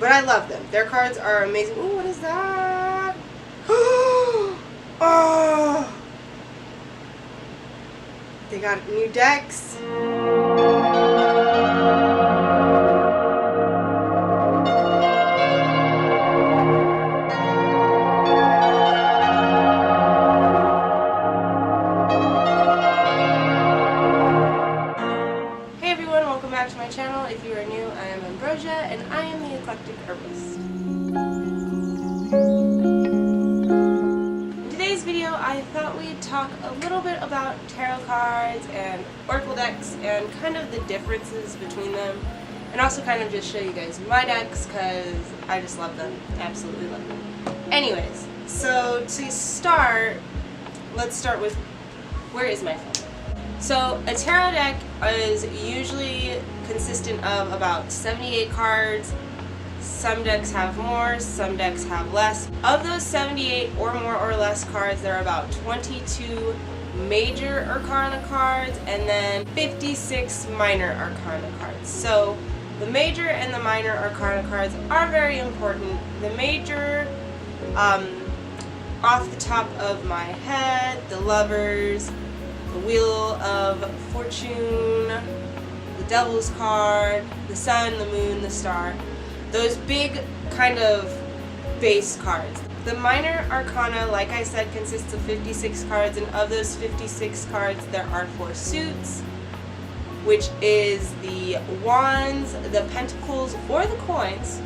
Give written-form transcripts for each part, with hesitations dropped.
But I love them. Their cards are amazing. Ooh, what is that? Oh! They got new decks. Hey everyone, welcome back to my channel. If you are new, I am ℙ𝕣𝕠𝕕𝕦𝕔𝕤 and I am the eclectic herbalist. In today's video, I thought we'd talk a little bit about tarot cards and oracle decks and kind of the differences between them, and also kind of just show you guys my decks because I just love them. Absolutely love them. Anyways, so to start, let's start with where is my phone? So a tarot deck is usually consistent of about 78 cards. Some decks have more, some decks have less. Of those 78 or more or less cards, there are about 22 major Arcana cards and then 56 minor Arcana cards. So the major and the minor Arcana cards are very important. The major, off the top of my head, the Lovers, the Wheel of Fortune, the Devil's card, the Sun, the Moon, the Star. Those big kind of base cards. The minor Arcana, like I said, consists of 56 cards, and of those 56 cards there are 4 suits, which is the Wands, the Pentacles or the Coins,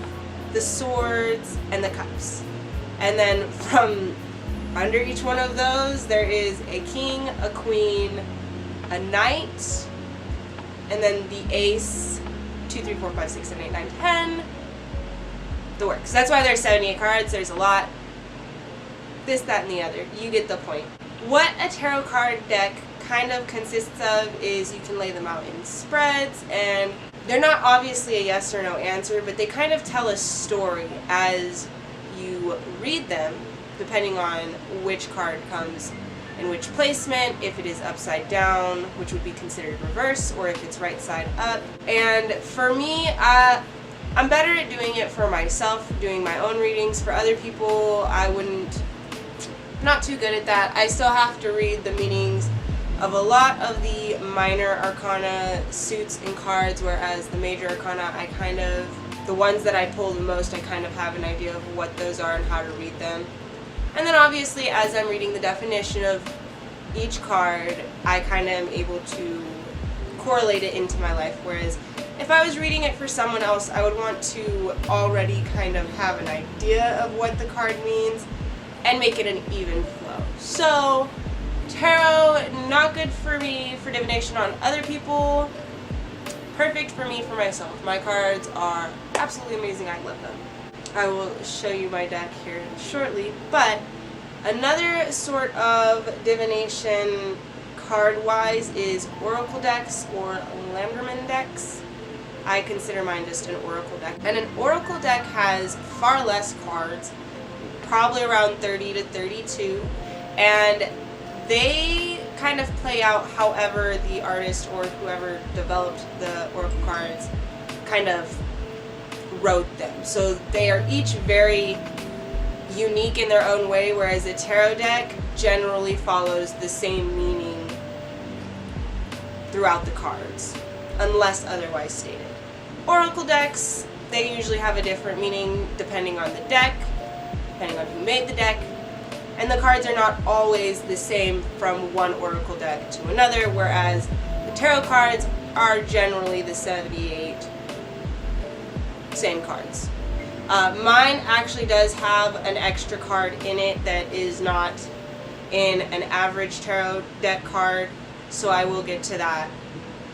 the Swords, and the Cups. And then from under each one of those, there is a King, a Queen, a Knight, and then the Ace, 2, 3, 4, 5, 6, 7, 8, 9, 10, the works. That's why there's 78 cards, there's a lot. This, that, and the other. You get the point. What a tarot card deck kind of consists of is you can lay them out in spreads, and they're not obviously a yes or no answer, but they kind of tell a story as you read them, depending on which card comes in which placement, if it is upside down, which would be considered reverse, or if it's right side up. And for me, I'm better at doing it for myself, doing my own readings. For other people, I'm not too good at that. I still have to read the meanings of a lot of the minor Arcana suits and cards, whereas the major Arcana, the ones that I pull the most, I kind of have an idea of what those are and how to read them. And then obviously as I'm reading the definition of each card, I kind of am able to correlate it into my life, whereas if I was reading it for someone else, I would want to already kind of have an idea of what the card means and make it an even flow. So tarot, not good for me for divination on other people, perfect for me for myself. My cards are absolutely amazing, I love them. I will show you my deck here shortly, but another sort of divination card-wise is oracle decks or ℕ𝕤𝕠𝕕𝕦 decks. I consider mine just an oracle deck. And an oracle deck has far less cards, probably around 30 to 32, and they kind of play out however the artist or whoever developed the oracle cards kind of wrote them. So they are each very unique in their own way, whereas a tarot deck generally follows the same meaning throughout the cards, unless otherwise stated. Oracle decks, they usually have a different meaning depending on the deck, depending on who made the deck, and the cards are not always the same from one oracle deck to another, whereas the tarot cards are generally the 78 same cards. Mine actually does have an extra card in it that is not in an average tarot deck card, so I will get to that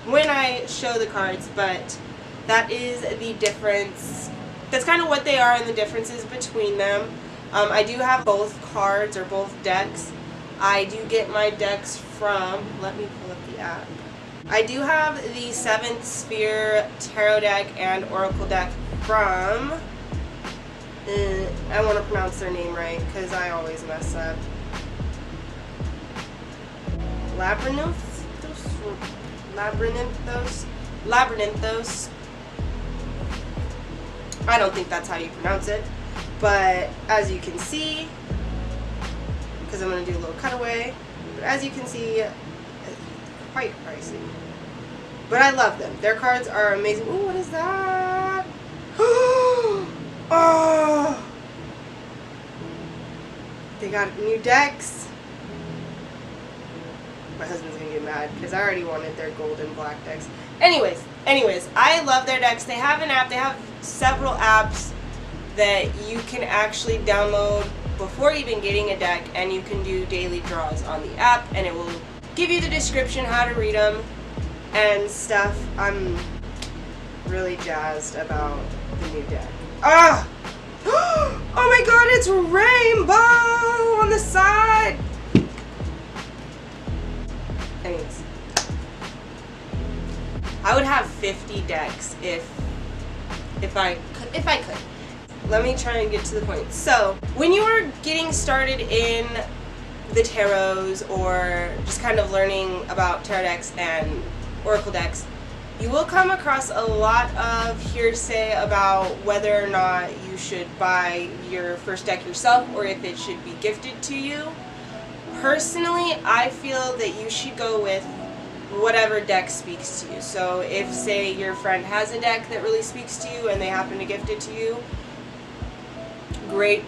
when I show the cards, but that is the difference. That's kind of what they are and the differences between them. I do have both cards or both decks. I do get my decks from, let me pull up the app. I do have the 7th Sphere Tarot deck and Oracle deck from, I want to pronounce their name right because I always mess up. ℕ𝕤𝕠𝕕𝕤𝕠𝕕. I don't think that's how you pronounce it, but as you can see, because I'm going to do a little cutaway, but as you can see, it's quite pricey. But I love them. Their cards are amazing. Ooh, what is that? Oh! They got new decks. My husband's gonna get mad because I already wanted their gold and black decks. Anyways, I love their decks. They have an app. They have several apps that you can actually download before even getting a deck, and you can do daily draws on the app, and it will give you the description, how to read them, and stuff. I'm really jazzed about the new deck. Ah! Oh my god, it's rainbow on the side! Anyways, I would have 50 decks if I could. Let me try and get to the point. So, when you are getting started in the tarots, or just kind of learning about tarot decks and oracle decks, you will come across a lot of hearsay about whether or not you should buy your first deck yourself or if it should be gifted to you. Personally, I feel that you should go with whatever deck speaks to you. So if, say, your friend has a deck that really speaks to you and they happen to gift it to you, great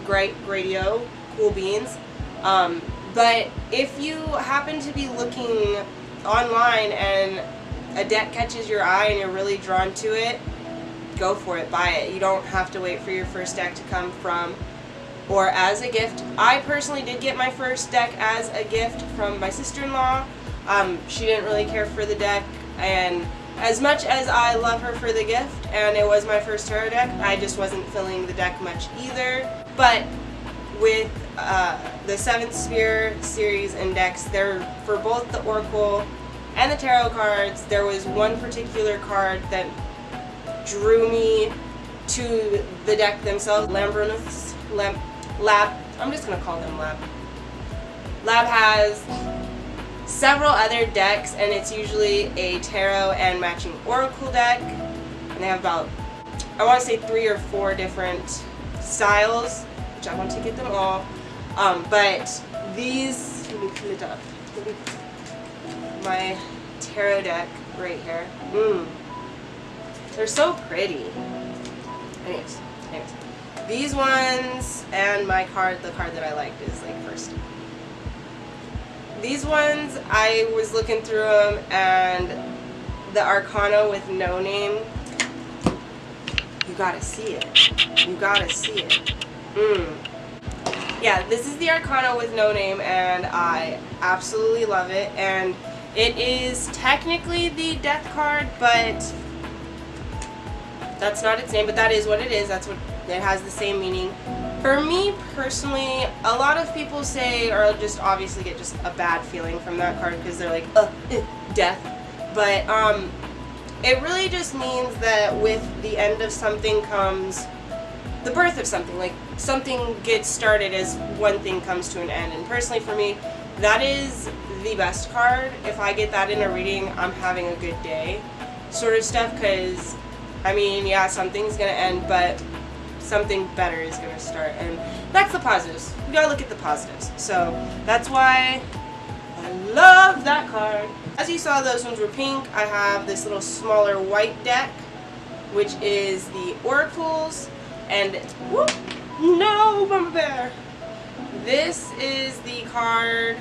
radio, cool beans. But if you happen to be looking online and a deck catches your eye and you're really drawn to it, go for it, buy it. You don't have to wait for your first deck to come from or as a gift. I personally did get my first deck as a gift from my sister-in-law. She didn't really care for the deck, and as much as I love her for the gift, and it was my first tarot deck, I just wasn't feeling the deck much either. But with the 7th Sphere series and decks, they're for both the Oracle and the tarot cards. There was one particular card that drew me to the deck themselves. Lab. I'm just gonna call them Lab. Lab has several other decks, and it's usually a tarot and matching oracle deck. And they have about, I want to say 3 or 4 different styles, which I want to get them all. But these, let me put it up. My tarot deck right here. They're so pretty. Anyways. These ones and my card, the card that I liked is like first. These ones, I was looking through them, and the Arcana with no name, you gotta see it. You gotta see it. Yeah, this is the Arcana with no name, and I absolutely love it. And it is technically the death card, but that's not its name, but that is what it is. That's what it has, the same meaning. For me personally, a lot of people say, or just obviously get just a bad feeling from that card because they're like, death. But it really just means that with the end of something comes the birth of something. Like, something gets started as one thing comes to an end. And personally for me, that is the best card. If I get that in a reading, I'm having a good day sort of stuff, because I mean, yeah, something's gonna end, but something better is going to start, and that's the positives. You gotta look at the positives. So that's why I love that card. As you saw, those ones were pink. I have this little smaller white deck, which is the oracles, and whoop, no, Mama Bear. This is the card.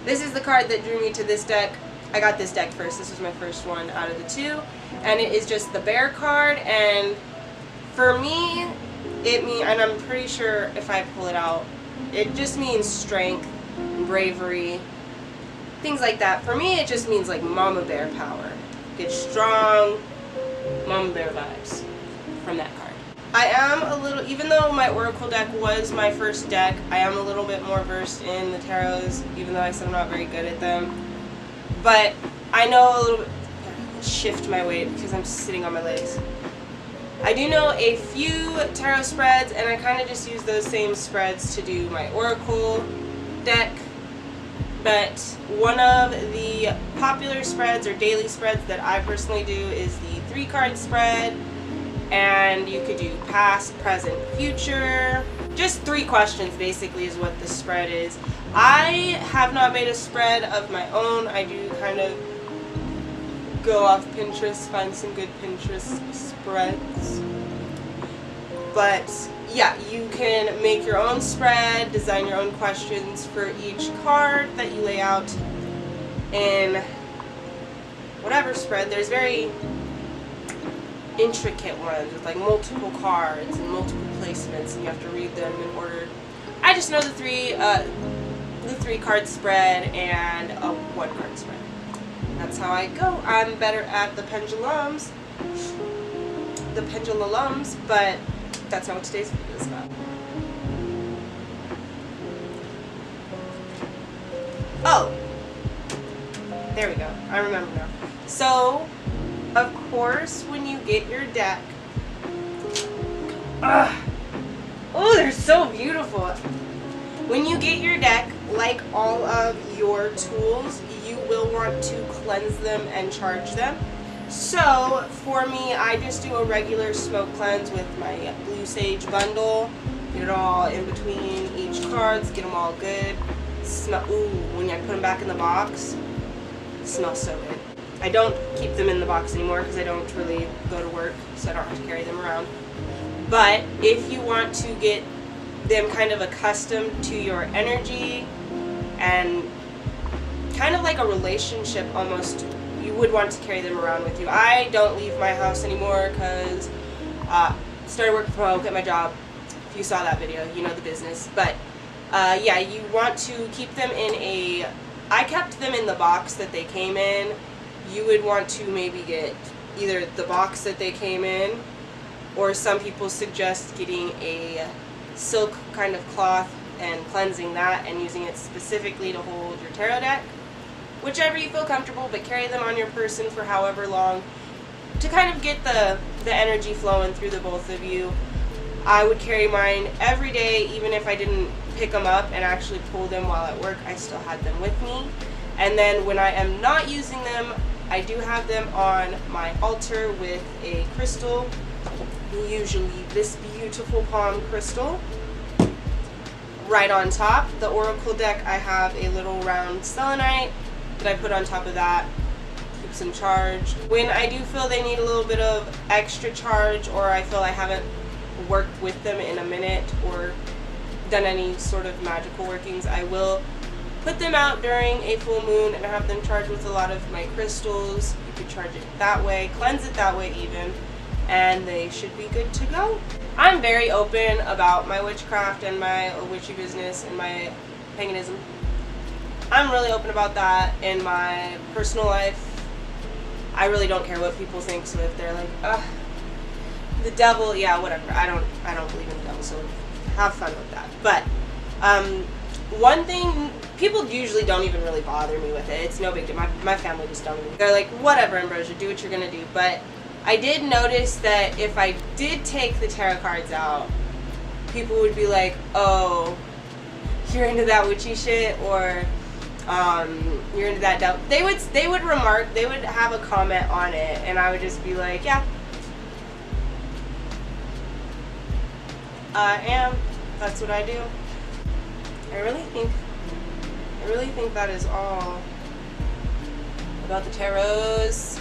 This is the card that drew me to this deck. I got this deck first. This was my first one out of the 2, and it is just the bear card. And for me, it means, and I'm pretty sure if I pull it out, it just means strength, bravery, things like that. For me, it just means like mama bear power. Get strong, mama bear vibes from that card. I am a little, even though my oracle deck was my first deck, I am a little bit more versed in the tarots, even though I said I'm not very good at them. But I know a little bit. Shift my weight because I'm sitting on my legs. I do know a few tarot spreads, and I kind of just use those same spreads to do my oracle deck. But one of the popular spreads or daily spreads that I personally do is the 3-card spread, and you could do past, present, future. Just 3 questions basically is what the spread is. I have not made a spread of my own. I do kind of go off Pinterest, find some good Pinterest spreads. But yeah, you can make your own spread, design your own questions for each card that you lay out in whatever spread. There's very intricate ones with like multiple cards and multiple placements, and you have to read them in order. I just know the three card spread and a 1 card spread. That's how I go. I'm better at the pendulums, but that's not what today's video is about. Oh, there we go. I remember now. So, of course, when you get your deck, oh, they're so beautiful. When you get your deck, like all of your tools, you will want to cleanse them and charge them. So, for me, I just do a regular smoke cleanse with my blue sage bundle. Get it all in between each cards, get them all good. Smell, ooh, when I put them back in the box, it smells so good. I don't keep them in the box anymore because I don't really go to work, so I don't have to carry them around. But if you want to get them kind of accustomed to your energy and kind of like a relationship almost, you would want to carry them around with you. I don't leave my house anymore because started working from home, quit my job. If you saw that video, you know the business. But yeah, you want to keep them in a, I kept them in the box that they came in. You would want to maybe get either the box that they came in, or some people suggest getting a silk kind of cloth and cleansing that and using it specifically to hold your tarot deck. Whichever you feel comfortable, but carry them on your person for however long to kind of get the energy flowing through the both of you. I would carry mine every day, even if I didn't pick them up and actually pull them while at work. I still had them with me. And then when I am not using them, I do have them on my altar with a crystal, usually this beautiful palm crystal. Right on top, the oracle deck, I have a little round selenite that I put on top of that, keeps them charged. When I do feel they need a little bit of extra charge, or I feel I haven't worked with them in a minute or done any sort of magical workings, I will put them out during a full moon and have them charged with a lot of my crystals. You could charge it that way, cleanse it that way even, and they should be good to go. I'm very open about my witchcraft and my witchy business and my paganism. I'm really open about that in my personal life. I really don't care what people think, so if they're like, ugh, the devil, yeah, whatever. I don't believe in the devil, so have fun with that. But one thing, people usually don't even really bother me with it. It's no big deal. My family just don't even. They're like, whatever, Ambrosia, do what you're gonna do. But I did notice that if I did take the tarot cards out, people would be like, oh, you're into that witchy shit, or you're into that devil. They would remark, they would have a comment on it, and I would just be like, yeah, I am. That's what I do. I really think that is all about the tarots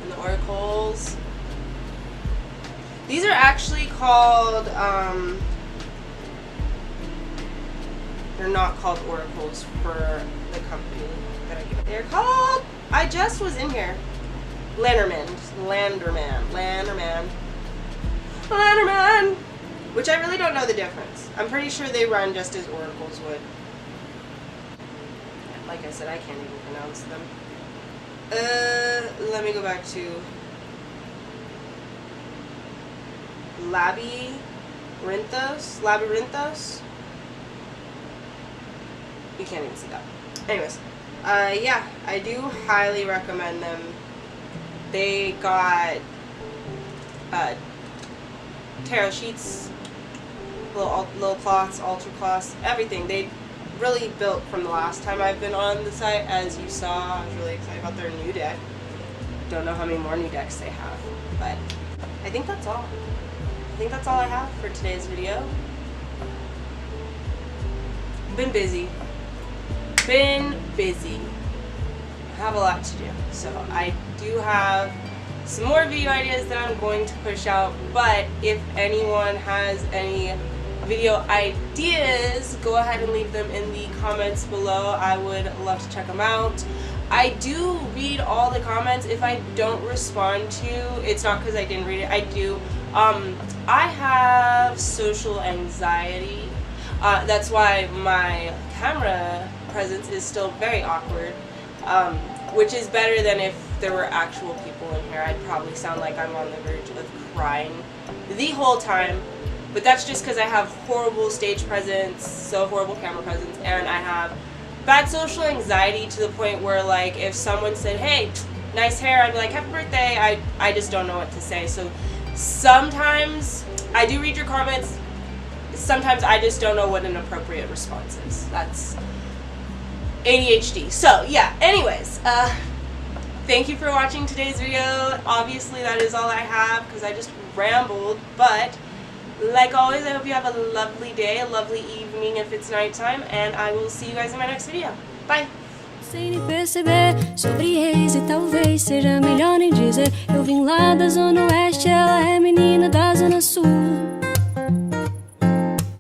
and the oracles. These are actually called, they're not called oracles for the company that I get. They're called, I just was in here, Landerman, which I really don't know the difference. I'm pretty sure they run just as oracles would. Like I said, I can't even pronounce them. Let me go back to Labyrinthos. You can't even see that. Anyways, yeah, I do highly recommend them. They got tarot sheets, little cloths, altar cloths, everything. They really built from the last time I've been on the site. As you saw, I was really excited about their new deck. Don't know how many more new decks they have, but I think that's all. I think that's all I have for today's video. Been busy. I have a lot to do. So I do have some more video ideas that I'm going to push out, but if anyone has any video ideas, go ahead and leave them in the comments below. I would love to check them out. I do read all the comments. If I don't respond to, it's not because I didn't read it. I do. I have social anxiety. That's why my camera presence is still very awkward, which is better than if there were actual people in here. I'd probably sound like I'm on the verge of crying the whole time. But that's just because I have horrible stage presence, so horrible camera presence, and I have bad social anxiety to the point where, like, if someone said, hey, nice hair, I'd be like, happy birthday. I just don't know what to say. So sometimes I do read your comments. Sometimes I just don't know what an appropriate response is. That's ADHD. So yeah, anyways, thank you for watching today's video. Obviously that is all I have because I just rambled, but like always, I hope you have a lovely day, a lovely evening if it's nighttime, and I will see you guys in my next video. Bye! Sem nem perceber, sobre ex e talvez seja melhor nem dizer. Eu vim lá da zona oeste, ela é menina da zona sul.